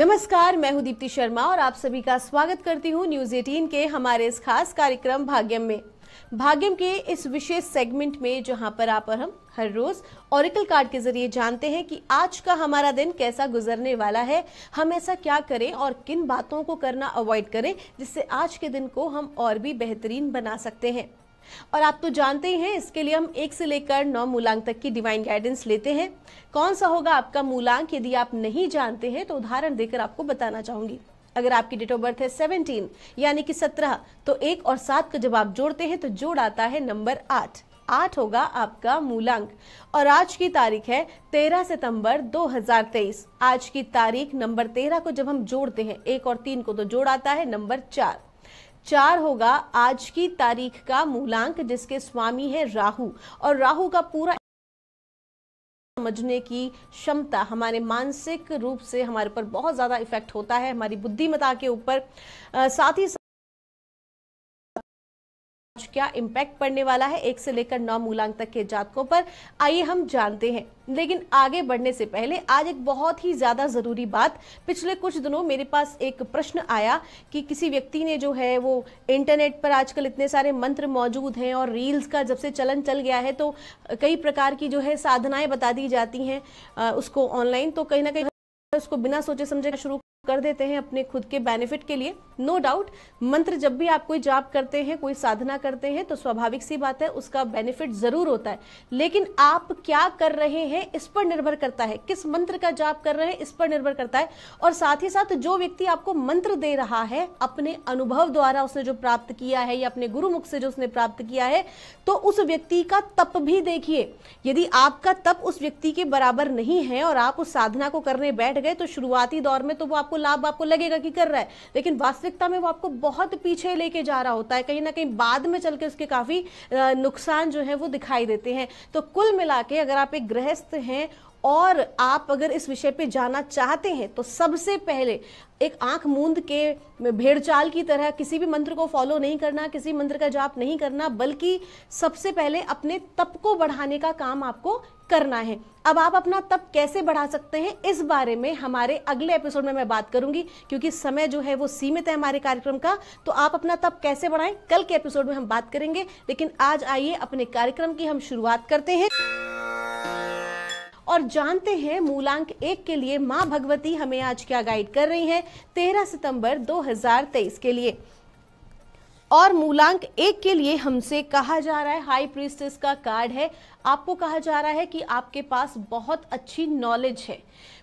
नमस्कार, मैं हूं दीप्ति शर्मा और आप सभी का स्वागत करती हूं न्यूज 18 के हमारे इस खास कार्यक्रम भाग्यम में। भाग्यम के इस विशेष सेगमेंट में जहां पर आप और हम हर रोज ऑरेकल कार्ड के जरिए जानते हैं कि आज का हमारा दिन कैसा गुजरने वाला है, हम ऐसा क्या करें और किन बातों को करना अवॉइड करें जिससे आज के दिन को हम और भी बेहतरीन बना सकते हैं। और आप तो जानते ही हैं, इसके लिए हम 1 से लेकर 9 मूलांक तक की डिवाइन गाइडेंस लेते हैं। कौन सा होगा आपका मूलांक, यदि आप नहीं जानते हैं तो उदाहरण देकर आपको बताना चाहूंगी। अगर आपकी डेट ऑफ बर्थ है 17 यानी कि 17, तो 1 और 7 का जब आप जोड़ते हैं तो जोड़ आता है नंबर 8। 8 होगा आपका मूलांक। और आज की तारीख है 13 सितंबर 2023। आज की तारीख नंबर 13 को जब हम जोड़ते हैं 1 और 3 को तो जोड़ आता है नंबर 4। 4 होगा आज की तारीख का मूलांक, जिसके स्वामी है राहु। और राहु का पूरा समझने की क्षमता हमारे मानसिक रूप से हमारे ऊपर बहुत ज्यादा इफेक्ट होता है, हमारी बुद्धिमत्ता के ऊपर। साथ ही क्या इम्पैक्ट पड़ने वाला है 1 से लेकर 9 मूलांक तक के जातकों पर, आइए हम जानते हैं। लेकिन आगे बढ़ने से पहले आज एक बहुत ही ज्यादा जरूरी बात। पिछले कुछ दिनों मेरे पास एक प्रश्न आया कि किसी व्यक्ति ने जो है वो इंटरनेट पर आजकल इतने सारे मंत्र मौजूद हैं और रील्स का जब से चलन चल गया है तो कई प्रकार की जो है साधनाएं बता दी जाती हैं उसको ऑनलाइन, तो कहीं ना कहीं उसको बिना सोचे समझे शुरू कर देते हैं अपने खुद के बेनिफिट के लिए। नो डाउट, मंत्र जब भी आप कोई जाप करते हैं, कोई साधना करते हैं तो स्वाभाविक सी बात है उसका बेनिफिट जरूर होता है, लेकिन आप क्या कर रहे हैं इस पर निर्भर करता है, किस मंत्र का जाप कर रहे हैं इस पर निर्भर करता है। और साथ ही साथ जो व्यक्ति आपको मंत्र दे रहा है अपने अनुभव द्वारा उसने जो प्राप्त किया है या अपने गुरुमुख से जो उसने प्राप्त किया है, तो उस व्यक्ति का तप भी देखिए। यदि आपका तप उस व्यक्ति के बराबर नहीं है और आप उस साधना को करने बैठ गए तो शुरुआती दौर में तो वो आपको लाभ आपको लगेगा कि कर रहा है, लेकिन वास्तविकता में वो आपको बहुत पीछे लेके जा रहा होता है। कहीं ना कहीं बाद में चल के उसके काफी नुकसान जो है वो दिखाई देते हैं। तो कुल मिला के अगर आप एक गृहस्थ हैं और आप अगर इस विषय पे जाना चाहते हैं तो सबसे पहले एक आंख मूंद के भेड़चाल की तरह किसी भी मंत्र को फॉलो नहीं करना, किसी मंत्र का जाप नहीं करना, बल्कि सबसे पहले अपने तप को बढ़ाने का काम आपको करना है। अब आप अपना तप कैसे बढ़ा सकते हैं इस बारे में हमारे अगले एपिसोड में मैं बात करूंगी, क्योंकि समय जो है वो सीमित है हमारे कार्यक्रम का। तो आप अपना तप कैसे बढ़ाएं कल के एपिसोड में हम बात करेंगे, लेकिन आज आइए अपने कार्यक्रम की हम शुरुआत करते हैं और जानते हैं मूलांक 1 के लिए मां भगवती हमें आज क्या गाइड कर रही हैं 13 सितंबर 2023 के लिए। और मूलांक 1 के लिए हमसे कहा जा रहा है, हाई प्रीस्टेस का कार्ड है, आपको कहा जा रहा है कि आपके पास बहुत अच्छी नॉलेज है,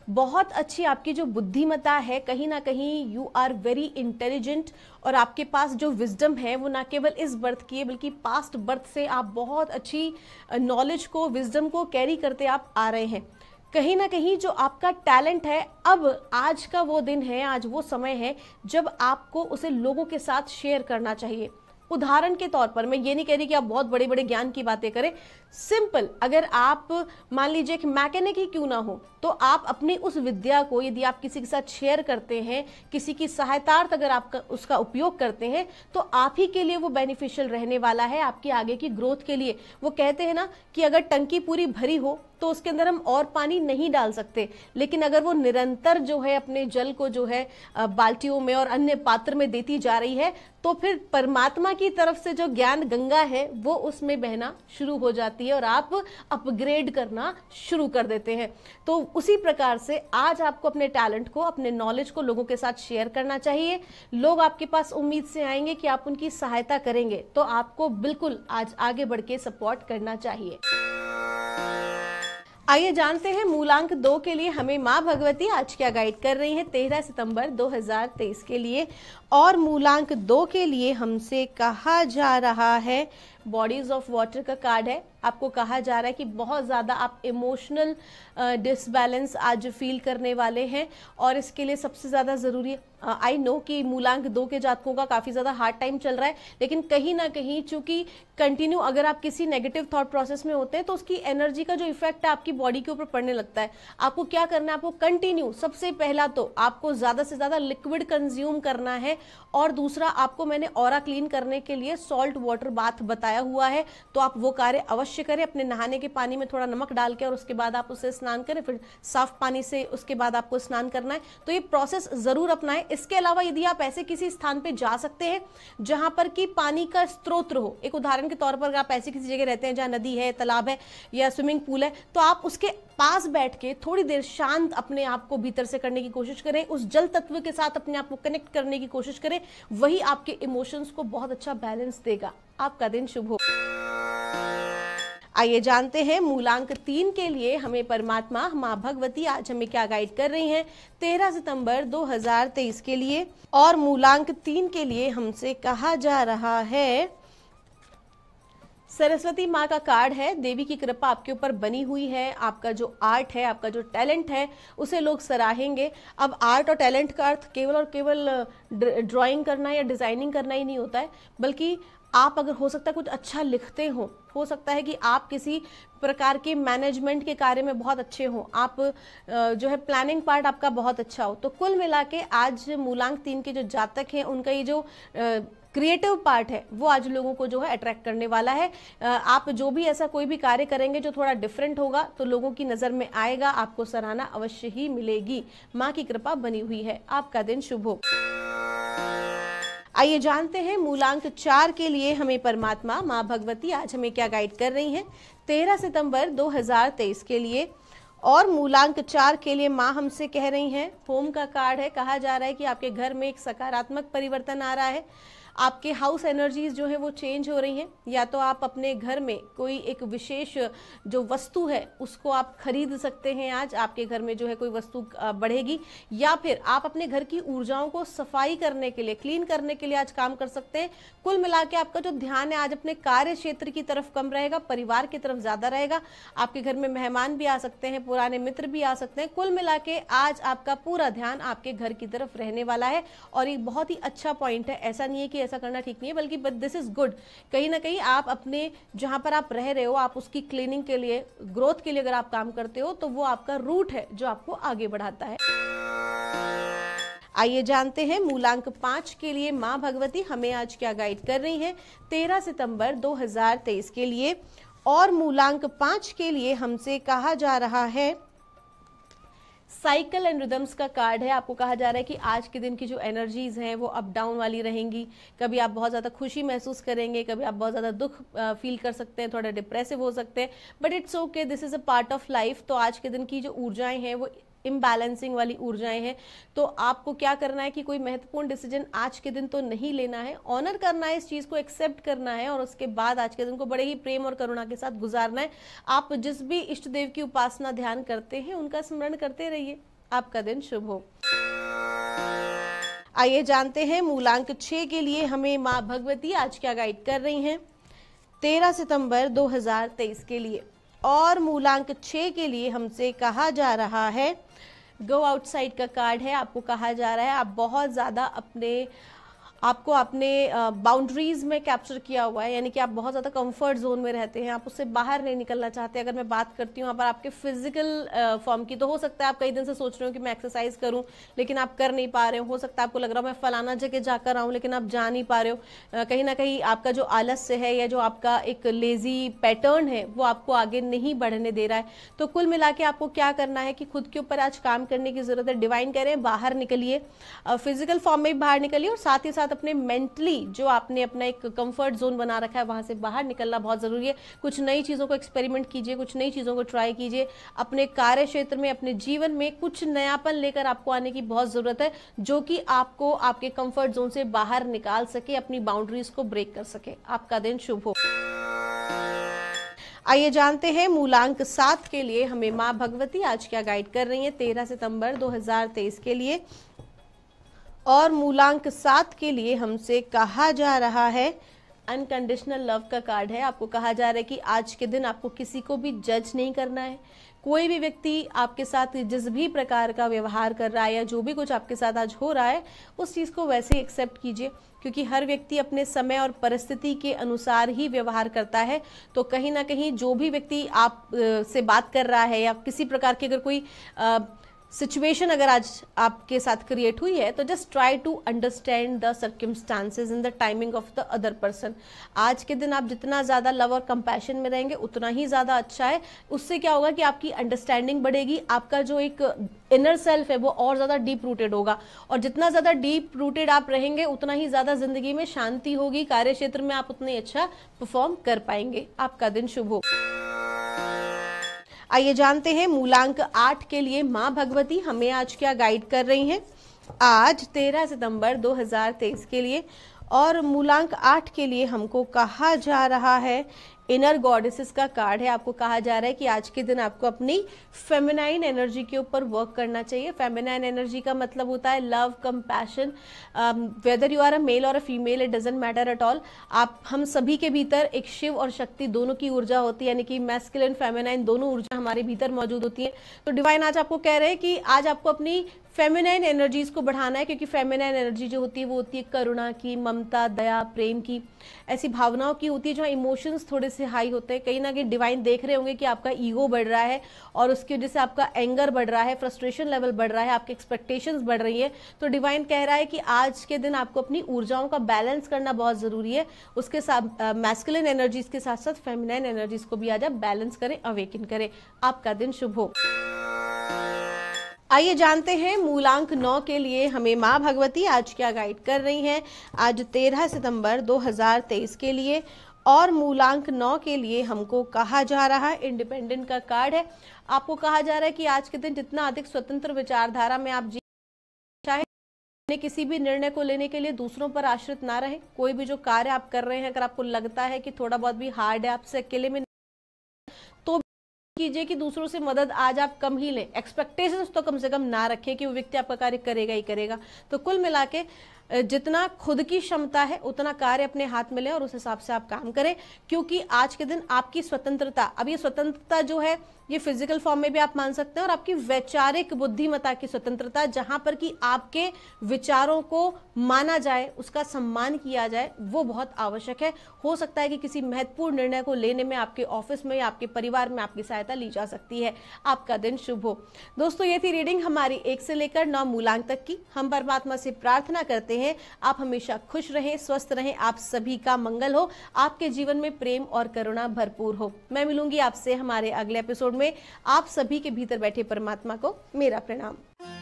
बहुत अच्छी आपकी जो बुद्धिमत्ता है, कहीं ना कहीं यू आर वेरी इंटेलिजेंट। और आपके पास जो विजडम है वो ना केवल इस बर्थ की है बल्कि पास्ट बर्थ से आप बहुत अच्छी नॉलेज को, विजडम को कैरी करते आप आ रहे हैं। कहीं ना कहीं जो आपका टैलेंट है, अब आज का वो दिन है, आज वो समय है जब आपको उसे लोगों के साथ शेयर करना चाहिए। उदाहरण के तौर पर मैं ये नहीं कह रही कि आप बहुत बड़े बड़े ज्ञान की बातें करें, सिंपल अगर आप मान लीजिए कि मैकेनिक ही क्यों ना हो तो आप अपनी उस विद्या को यदि आप किसी के साथ शेयर करते हैं, किसी की सहायतार्थ अगर आप उसका उपयोग करते हैं तो आप ही के लिए वो बेनिफिशियल रहने वाला है, आपकी आगे की ग्रोथ के लिए। वो कहते हैं ना कि अगर टंकी पूरी भरी हो तो उसके अंदर हम और पानी नहीं डाल सकते, लेकिन अगर वो निरंतर जो है अपने जल को जो है बाल्टियों में और अन्य पात्र में देती जा रही है तो फिर परमात्मा की तरफ से जो ज्ञान गंगा है वो उसमें बहना शुरू हो जाती है और आप अपग्रेड करना शुरू कर देते हैं। तो उसी प्रकार से आज आपको अपने टैलेंट को, अपने नॉलेज को लोगों के साथ शेयर करना चाहिए। लोग आपके पास उम्मीद से आएंगे कि आप उनकी सहायता करेंगे, तो आपको बिल्कुल आज आगे बढ़ के सपोर्ट करना चाहिए। आइए जानते हैं मूलांक 2 के लिए हमें मां भगवती आज क्या गाइड कर रही है 13 सितंबर 2023 के लिए। और मूलांक 2 के लिए हमसे कहा जा रहा है, बॉडीज ऑफ वाटर का कार्ड है। आपको कहा जा रहा है कि बहुत ज़्यादा आप इमोशनल डिसबैलेंस आज फील करने वाले हैं और इसके लिए सबसे ज़्यादा ज़रूरी है, आई नो कि मूलांक 2 के जातकों का काफ़ी ज़्यादा हार्ड टाइम चल रहा है, लेकिन कहीं ना कहीं चूंकि कंटिन्यू अगर आप किसी नेगेटिव थॉट प्रोसेस में होते हैं तो उसकी एनर्जी का जो इफेक्ट है आपकी बॉडी के ऊपर पड़ने लगता है। आपको क्या करना है, आपको कंटिन्यू, सबसे पहला तो आपको ज़्यादा से ज़्यादा लिक्विड कंज्यूम करना है, और दूसरा आपको मैंने ऑरा क्लीन करने के लिए सॉल्ट वाटर बाथ बताया आया हुआ है तो आप वो कार्य अवश्य करें। अपने नहाने के पानी में थोड़ा नमक डाल के और उसके बाद आप उससे स्नान करें, फिर साफ पानी से उसके बाद आपको स्नान करना है। तो ये प्रोसेस जरूर अपनाएं। इसके अलावा यदि आप ऐसे किसी स्थान पे जा सकते हैं जहां पर कि पानी का स्रोत हो, एक उदाहरण के तौर पर आप ऐसी किसी जगह रहते हैं जहां नदी है, तालाब है या स्विमिंग पूल है, तो आप उसके पास बैठ के थोड़ी देर शांत अपने आप को भीतर से करने की कोशिश करें, उस जल तत्व के साथ अपने आप को कनेक्ट करने की कोशिश करें। वही आपके इमोशंस को बहुत अच्छा बैलेंस देगा। आपका दिन शुभ हो। आइए जानते हैं मूलांक 3 के लिए हमें परमात्मा माँ भगवती आज हमें क्या गाइड कर रही हैं 13 सितंबर 2023 के लिए। और मूलांक 3 के लिए हमसे कहा जा रहा है, सरस्वती माँ का कार्ड है। देवी की कृपा आपके ऊपर बनी हुई है। आपका जो आर्ट है, आपका जो टैलेंट है, उसे लोग सराहेंगे। अब आर्ट और टैलेंट का अर्थ केवल और केवल ड्राइंग करना या डिजाइनिंग करना ही नहीं होता है, बल्कि आप अगर हो सकता है कुछ अच्छा लिखते हो सकता है कि आप किसी प्रकार के मैनेजमेंट के कार्य में बहुत अच्छे हो, आप जो है प्लानिंग पार्ट आपका बहुत अच्छा हो। तो कुल मिला के आज मूलांक 3 के जो जातक हैं उनका ये जो क्रिएटिव पार्ट है वो आज लोगों को जो है अट्रैक्ट करने वाला है। आप जो भी ऐसा कोई भी कार्य करेंगे जो थोड़ा डिफरेंट होगा तो लोगों की नजर में आएगा, आपको सराहना अवश्य ही मिलेगी। माँ की कृपा बनी हुई है। आपका दिन शुभ हो। आइए जानते हैं मूलांक 4 के लिए हमें परमात्मा माँ भगवती आज हमें क्या गाइड कर रही हैं 13 सितंबर 2023 के लिए। और मूलांक 4 के लिए माँ हमसे कह रही हैं, होम का कार्ड है। कहा जा रहा है कि आपके घर में एक सकारात्मक परिवर्तन आ रहा है। आपके हाउस एनर्जीज जो है वो चेंज हो रही हैं। या तो आप अपने घर में कोई एक विशेष जो वस्तु है उसको आप खरीद सकते हैं। आज आपके घर में जो है कोई वस्तु बढ़ेगी, या फिर आप अपने घर की ऊर्जाओं को सफाई करने के लिए, क्लीन करने के लिए आज काम कर सकते हैं। कुल मिला के आपका जो ध्यान है आज अपने कार्य क्षेत्र की तरफ कम रहेगा, परिवार की तरफ ज्यादा रहेगा। आपके घर में मेहमान भी आ सकते हैं, पुराने मित्र भी आ सकते हैं। कुल मिला के आज आपका पूरा ध्यान आपके घर की तरफ रहने वाला है और ये बहुत ही अच्छा पॉइंट है। ऐसा नहीं है कि ऐसा करना ठीक नहीं है, बल्कि बट दिस इज गुड। कहीं ना कहीं आप अपने जहां पर आप रह रहे हो, आप उसकी क्लीनिंग के लिए, ग्रोथ के लिए अगर आप काम करते हो तो वो आपका रूट है जो आपको आगे बढ़ाता है। आइए जानते हैं मूलांक 5 के लिए माँ भगवती हमें आज क्या गाइड कर रही हैं 13 सितंबर 2023 के लिए। और मूलांक 5 के लिए हमसे कहा जा रहा है, साइकिल एंड रिदम्स का कार्ड है। आपको कहा जा रहा है कि आज के दिन की जो एनर्जीज हैं वो अप डाउन वाली रहेंगी। कभी आप बहुत ज़्यादा खुशी महसूस करेंगे, कभी आप बहुत ज़्यादा दुख फील कर सकते हैं, थोड़ा डिप्रेसिव हो सकते हैं, but it's okay, this is a part of life. तो आज के दिन की जो ऊर्जाएं हैं वो इम्बैलेंसिंग वाली ऊर्जाएं हैं। तो आपको क्या करना है कि कोई महत्वपूर्ण डिसीजन आज के दिन तो नहीं लेना है, ऑनर करना है, इस चीज को एक्सेप्ट करना है और उसके बाद आज के दिन को बड़े ही प्रेम और करुणा के साथ गुजारना है। आप जिस भी इष्ट देव की उपासना ध्यान करते हैं उनका स्मरण करते रहिए। आपका दिन शुभ हो। आइए जानते हैं मूलांक 6 के लिए हमें माँ भगवती आज क्या गाइड कर रही हैं 13 सितंबर 2023 के लिए। और मूलांक 6 के लिए हमसे कहा जा रहा है, गो आउटसाइड का कार्ड है। आपको कहा जा रहा है आप बहुत ज़्यादा आपको अपने बाउंड्रीज में कैप्चर किया हुआ है, यानी कि आप बहुत ज़्यादा कंफर्ट जोन में रहते हैं, आप उससे बाहर नहीं निकलना चाहते। अगर मैं बात करती हूँ यहाँ पर आपके फिजिकल फॉर्म की, तो हो सकता है आप कई दिन से सोच रहे हो कि मैं एक्सरसाइज करूँ लेकिन आप कर नहीं पा रहे हो सकता है आपको लग रहा हो मैं फलाना जगह जाकर आऊँ लेकिन आप जा नहीं पा रहे हो। कहीं ना कहीं आपका जो आलस्य है या जो आपका एक लेजी पैटर्न है वो आपको आगे नहीं बढ़ने दे रहा है। तो कुल मिला के आपको क्या करना है कि खुद के ऊपर आज काम करने की जरूरत है। डिवाइन कह रहे हैं बाहर निकलिए, फिजिकल फॉर्म में भी बाहर निकलिए और साथ ही साथ अपने मेंटली जो आपने अपना एक कंफर्ट जोन बना रखा है वहां से बाहर निकलना बहुत जरूरी है। कुछ नई चीजों को एक्सपेरिमेंट कीजिए, कुछ नई चीजों को ट्राई कीजिए। अपने कार्य क्षेत्र में, अपने जीवन में कुछ नयापन लेकर आपको आने की बहुत जरूरत है, जो कि आपको आपके कंफर्ट जोन से बाहर निकाल सके, अपनी बाउंड्रीज को ब्रेक कर सके। आपका दिन शुभ हो। आइए जानते हैं मूलांक 7 के लिए हमें माँ भगवती आज क्या गाइड कर रही हैं 13 सितंबर 2023 के लिए। और मूलांक 7 के लिए हमसे कहा जा रहा है, अनकंडीशनल लव का कार्ड है। आपको कहा जा रहा है कि आज के दिन आपको किसी को भी जज नहीं करना है। कोई भी व्यक्ति आपके साथ जिस भी प्रकार का व्यवहार कर रहा है या जो भी कुछ आपके साथ आज हो रहा है उस चीज़ को वैसे ही एक्सेप्ट कीजिए, क्योंकि हर व्यक्ति अपने समय और परिस्थिति के अनुसार ही व्यवहार करता है। तो कहीं ना कहीं जो भी व्यक्ति आप से बात कर रहा है या किसी प्रकार की अगर कोई सिचुएशन अगर आज आपके साथ क्रिएट हुई है तो just try to understand the circumstances in the timing of the other person. आज के दिन आप जितना ज़्यादा लव और कंपैशन में रहेंगे उतना ही ज़्यादा अच्छा है। उससे क्या होगा कि आपकी अंडरस्टैंडिंग बढ़ेगी, आपका जो एक इनर सेल्फ है वो और ज़्यादा डीप रूटेड होगा, और जितना ज़्यादा डीप रूटेड आप रहेंगे उतना ही ज़्यादा जिंदगी में शांति होगी, कार्य क्षेत्र में आप उतने अच्छा परफॉर्म कर पाएंगे। आपका दिन शुभ हो। आइए जानते हैं मूलांक 8 के लिए माँ भगवती हमें आज क्या गाइड कर रही हैं आज 13 सितंबर 2023 के लिए। और मूलांक 8 के लिए हमको कहा जा रहा है, इनर गॉडेसेस का कार्ड है। आपको कहा जा रहा है कि आज के दिन आपको अपनी फेमिनाइन एनर्जी के ऊपर वर्क करना चाहिए। फेमिनाइन एनर्जी का मतलब होता है love, compassion, whether you are a male और a female, it doesn't matter at all. हम सभी के भीतर एक शिव और शक्ति दोनों की ऊर्जा होती है, यानी कि मैस्कुलिन फेमिनाइन दोनों ऊर्जा हमारे भीतर मौजूद होती है। तो डिवाइन आज आपको कह रहे हैं कि आज आपको अपनी फेमिनाइन एनर्जीज को बढ़ाना है, क्योंकि फेमिनाइन एनर्जी जो होती है वो होती है करुणा की, ममता, दया, प्रेम की, ऐसी भावनाओं की होती है जहाँ इमोशंस थोड़े से हाई होते हैं। कहीं ना कहीं डिवाइन देख रहे होंगे कि आपका ईगो बढ़ रहा है और उसकी वजह से आपका एंगर बढ़ रहा है, फ्रस्ट्रेशन लेवल बढ़ रहा है, आपकी एक्सपेक्टेशंस बढ़ रही है। तो डिवाइन कह रहा है कि आज के दिन आपको अपनी ऊर्जाओं का बैलेंस करना बहुत जरूरी है। उसके साथ मैस्कुलिन एनर्जीज के साथ साथ फेमिनाइन एनर्जीज को भी आज आप बैलेंस करें, अवेकन करें। आपका दिन शुभ हो। आइए जानते हैं मूलांक 9 के लिए हमें माँ भगवती आज क्या गाइड कर रही हैं आज 13 सितंबर 2023 के लिए। और मूलांक 9 के लिए हमको कहा जा रहा है, इंडिपेंडेंट का कार्ड है। आपको कहा जा रहा है कि आज के दिन जितना अधिक स्वतंत्र विचारधारा में आप चाहे किसी भी निर्णय को लेने के लिए दूसरों पर आश्रित ना रहे। कोई भी जो कार्य आप कर रहे हैं, अगर आपको लगता है कि थोड़ा बहुत भी हार्ड है, आपसे अकेले में तो कीजिए कि दूसरों से मदद आज आप कम ही लें। एक्सपेक्टेशंस तो कम से कम ना रखें कि वो व्यक्ति आपका कार्य करेगा ही करेगा। तो कुल मिला के जितना खुद की क्षमता है उतना कार्य अपने हाथ में लें और उस हिसाब से आप काम करें, क्योंकि आज के दिन आपकी स्वतंत्रता, अब ये स्वतंत्रता जो है ये फिजिकल फॉर्म में भी आप मान सकते हैं, और आपकी वैचारिक बुद्धिमत्ता की स्वतंत्रता, जहां पर कि आपके विचारों को माना जाए, उसका सम्मान किया जाए, वो बहुत आवश्यक है। हो सकता है कि किसी महत्वपूर्ण निर्णय को लेने में आपके ऑफिस में या आपके परिवार में आपकी सहायता ली जा सकती है। आपका दिन शुभ हो। दोस्तों, ये थी रीडिंग हमारी 1 से लेकर 9 मूलांक तक की। हम परमात्मा से प्रार्थना करते हैं आप हमेशा खुश रहें, स्वस्थ रहें, आप सभी का मंगल हो, आपके जीवन में प्रेम और करुणा भरपूर हो। मैं मिलूंगी आपसे हमारे अगले एपिसोड में। आप सभी के भीतर बैठे परमात्मा को मेरा प्रणाम।